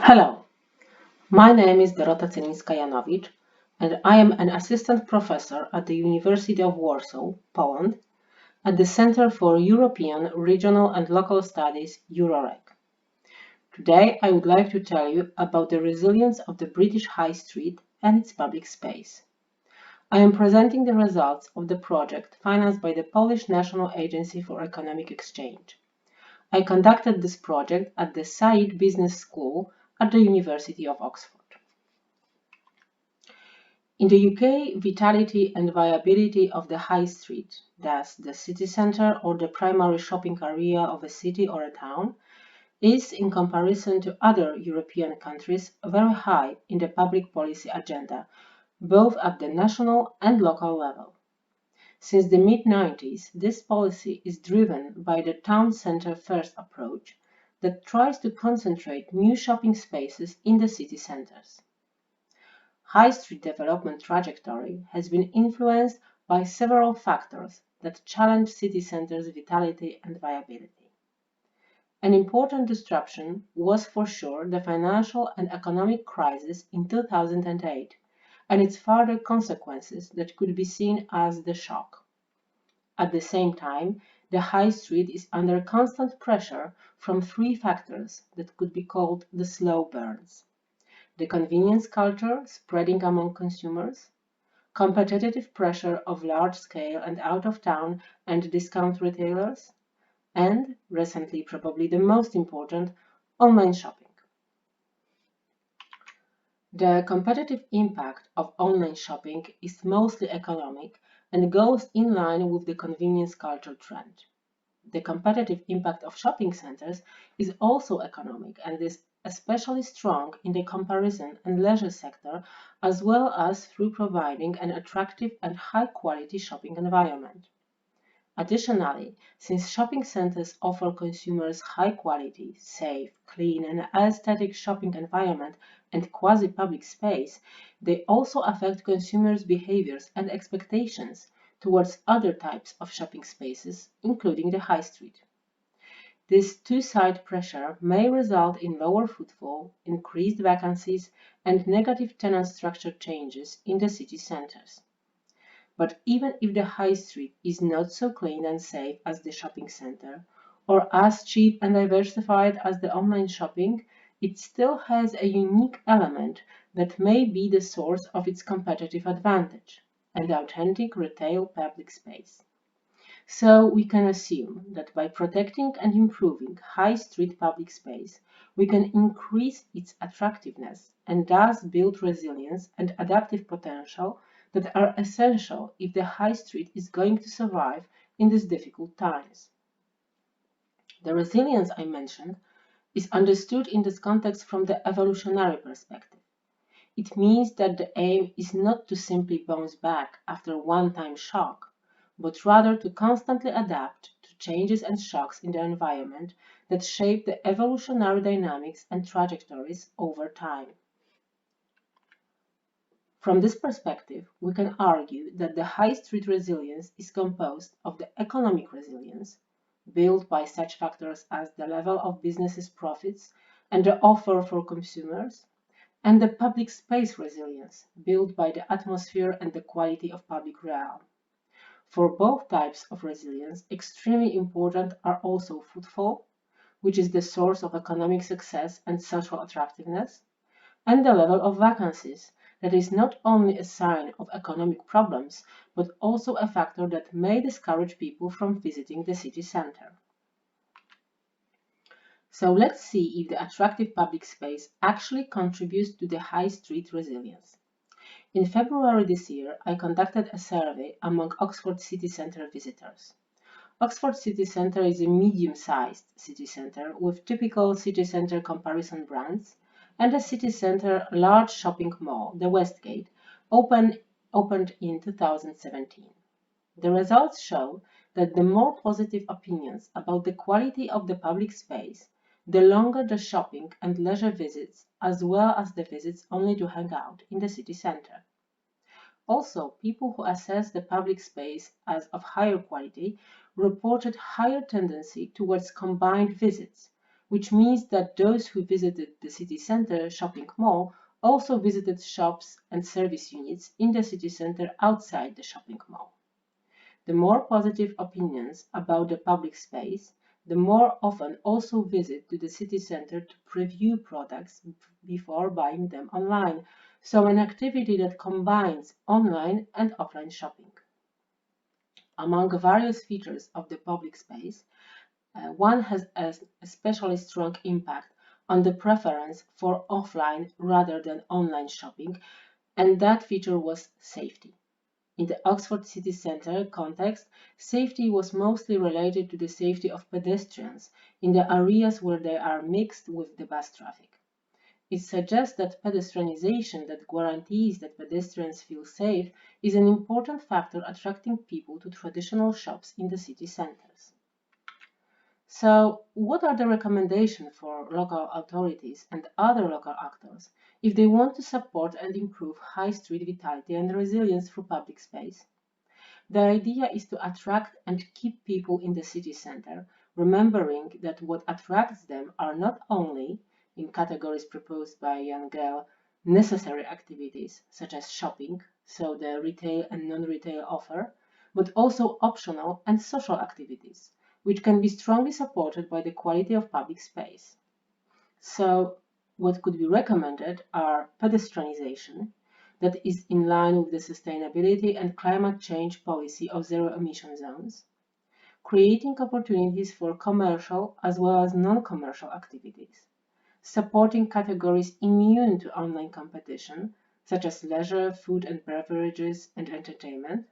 Hello, my name is Celinska-Janowicz, and I am an assistant professor at the University of Warsaw, Poland, at the Center for European, Regional and Local Studies, EUROREC. Today, I would like to tell you about the resilience of the British High Street and its public space. I am presenting the results of the project financed by the Polish National Agency for Economic Exchange. I conducted this project at the Said Business School at the University of Oxford. In the UK, vitality and viability of the high street, thus the city centre or the primary shopping area of a city or a town, is, in comparison to other European countries, very high in the public policy agenda, both at the national and local level. Since the mid-90s, this policy is driven by the town centre first approach that tries to concentrate new shopping spaces in the city centres. High street development trajectory has been influenced by several factors that challenge city centers' vitality and viability. An important disruption was for sure the financial and economic crisis in 2008 and its further consequences that could be seen as the shock. At the same time, the high street is under constant pressure from three factors that could be called the slow burns: the convenience culture spreading among consumers, competitive pressure of large-scale and out-of-town and discount retailers, and, recently probably the most important, online shopping. The competitive impact of online shopping is mostly economic and goes in line with the convenience culture trend. The competitive impact of shopping centers is also economic and is especially strong in the comparison and leisure sector, as well as through providing an attractive and high-quality shopping environment. Additionally, since shopping centers offer consumers high-quality, safe, clean, and aesthetic shopping environment and quasi-public space, they also affect consumers' behaviors and expectations towards other types of shopping spaces, including the high street. This two-side pressure may result in lower footfall, increased vacancies, and negative tenant structure changes in the city centers. But even if the high street is not so clean and safe as the shopping center, or as cheap and diversified as the online shopping, it still has a unique element that may be the source of its competitive advantage: an authentic retail public space. So we can assume that by protecting and improving high street public space, we can increase its attractiveness and thus build resilience and adaptive potential that are essential if the high street is going to survive in these difficult times. The resilience I mentioned is understood in this context from the evolutionary perspective. It means that the aim is not to simply bounce back after a one-time shock, but rather to constantly adapt to changes and shocks in the environment that shape the evolutionary dynamics and trajectories over time. From this perspective, we can argue that the high street resilience is composed of the economic resilience, built by such factors as the level of businesses' profits and the offer for consumers, and the public space resilience, built by the atmosphere and the quality of public realm. For both types of resilience, extremely important are also footfall, which is the source of economic success and social attractiveness, and the level of vacancies, that is not only a sign of economic problems, but also a factor that may discourage people from visiting the city center. So let's see if the attractive public space actually contributes to the high street resilience. In February this year, I conducted a survey among Oxford city centre visitors. Oxford city centre is a medium-sized city centre with typical city centre comparison brands and a city centre large shopping mall, the Westgate, opened in 2017. The results show that the more positive opinions about the quality of the public space, the longer the shopping and leisure visits, as well as the visits only to hang out in the city center. Also, people who assess the public space as of higher quality reported higher tendency towards combined visits, which means that those who visited the city center shopping mall also visited shops and service units in the city center outside the shopping mall. The more positive opinions about the public space, the more often also visit to the city center to preview products before buying them online, so an activity that combines online and offline shopping. Among various features of the public space, one has an especially strong impact on the preference for offline rather than online shopping, and that feature was safety. In the Oxford city centre context, safety was mostly related to the safety of pedestrians in the areas where they are mixed with the bus traffic. It suggests that pedestrianisation that guarantees that pedestrians feel safe is an important factor attracting people to traditional shops in the city centres. So, what are the recommendations for local authorities and other local actors if they want to support and improve high street vitality and resilience through public space? The idea is to attract and keep people in the city center, remembering that what attracts them are not only, in categories proposed by Jan Gehl, necessary activities such as shopping, so the retail and non-retail offer, but also optional and social activities, which can be strongly supported by the quality of public space. So, what could be recommended are pedestrianization, that is in line with the sustainability and climate change policy of zero-emission zones, creating opportunities for commercial as well as non-commercial activities, supporting categories immune to online competition, such as leisure, food and beverages, and entertainment,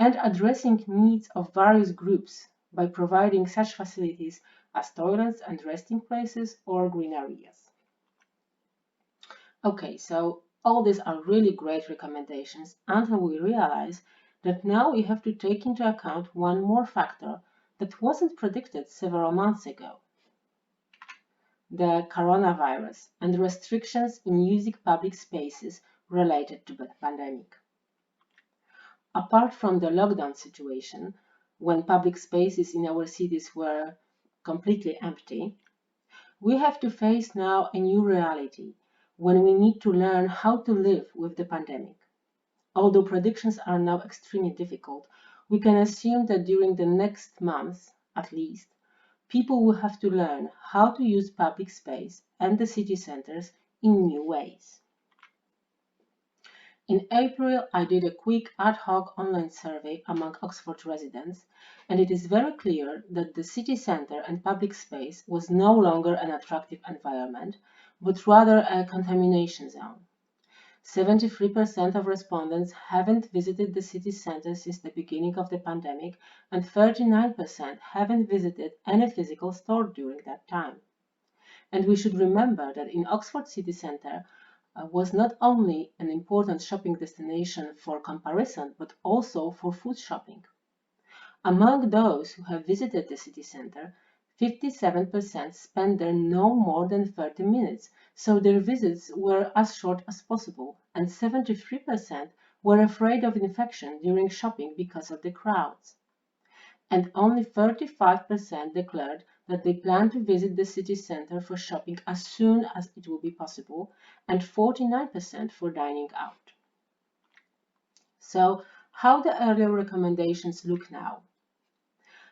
and addressing needs of various groups by providing such facilities as toilets and resting places or green areas. Okay, so all these are really great recommendations until we realize that now we have to take into account one more factor that wasn't predicted several months ago: the coronavirus and restrictions in using public spaces related to the pandemic. Apart from the lockdown situation, when public spaces in our cities were completely empty, we have to face now a new reality when we need to learn how to live with the pandemic. Although predictions are now extremely difficult, we can assume that during the next months, at least, people will have to learn how to use public space and the city centers in new ways. In April, I did a quick ad hoc online survey among Oxford residents, and it is very clear that the city centre and public space was no longer an attractive environment, but rather a contamination zone. 73% of respondents haven't visited the city centre since the beginning of the pandemic, and 39% haven't visited any physical store during that time. And we should remember that in Oxford city centre, was not only an important shopping destination for comparison, but also for food shopping. Among those who have visited the city center, 57% spent there no more than 30 minutes, so their visits were as short as possible, and 73% were afraid of infection during shopping because of the crowds. And only 35% declared that they plan to visit the city center for shopping as soon as it will be possible, and 49% for dining out. So, how the earlier recommendations look now?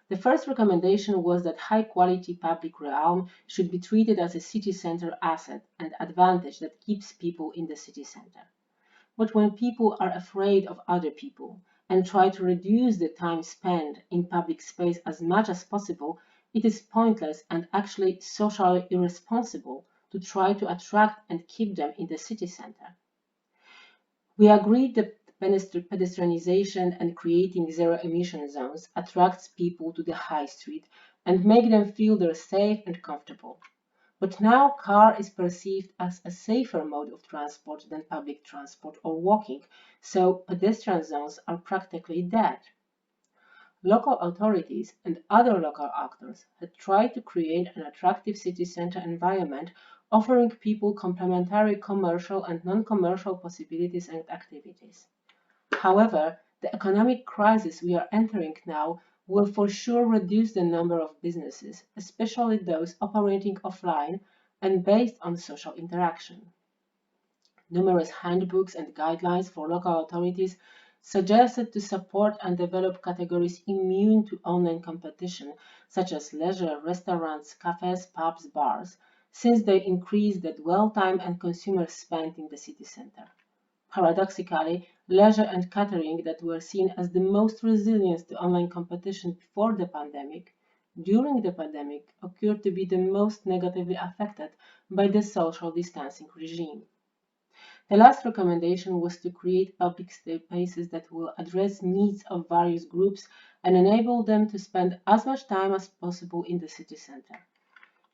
The first recommendation was that high-quality public realm should be treated as a city center asset and advantage that keeps people in the city center. But when people are afraid of other people and try to reduce the time spent in public space as much as possible, it is pointless and actually socially irresponsible to try to attract and keep them in the city center. We agreed that pedestrianization and creating zero-emission zones attracts people to the high street and make them feel they're safe and comfortable. But now car is perceived as a safer mode of transport than public transport or walking, so pedestrian zones are practically dead. Local authorities and other local actors had tried to create an attractive city center environment, offering people complementary commercial and non-commercial possibilities and activities. However, the economic crisis we are entering now will for sure reduce the number of businesses, especially those operating offline and based on social interaction. Numerous handbooks and guidelines for local authorities suggested to support and develop categories immune to online competition, such as leisure, restaurants, cafes, pubs, bars, since they increase the dwell time and consumer spend in the city center. Paradoxically, leisure and catering that were seen as the most resilient to online competition before the pandemic, during the pandemic occurred to be the most negatively affected by the social distancing regime. The last recommendation was to create public spaces that will address needs of various groups and enable them to spend as much time as possible in the city center.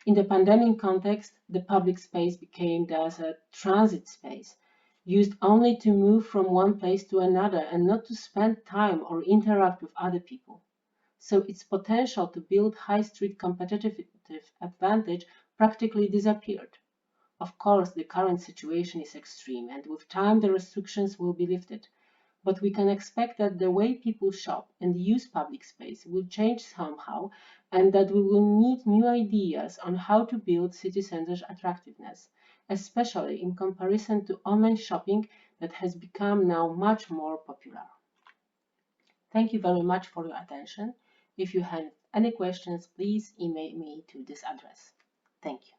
In the pandemic context, the public space became thus a transit space, used only to move from one place to another and not to spend time or interact with other people. So its potential to build high street competitive advantage practically disappeared. Of course, the current situation is extreme, and with time the restrictions will be lifted. But we can expect that the way people shop and use public space will change somehow, and that we will need new ideas on how to build city centers' attractiveness, especially in comparison to online shopping that has become now much more popular. Thank you very much for your attention. If you have any questions, please email me to this address. Thank you.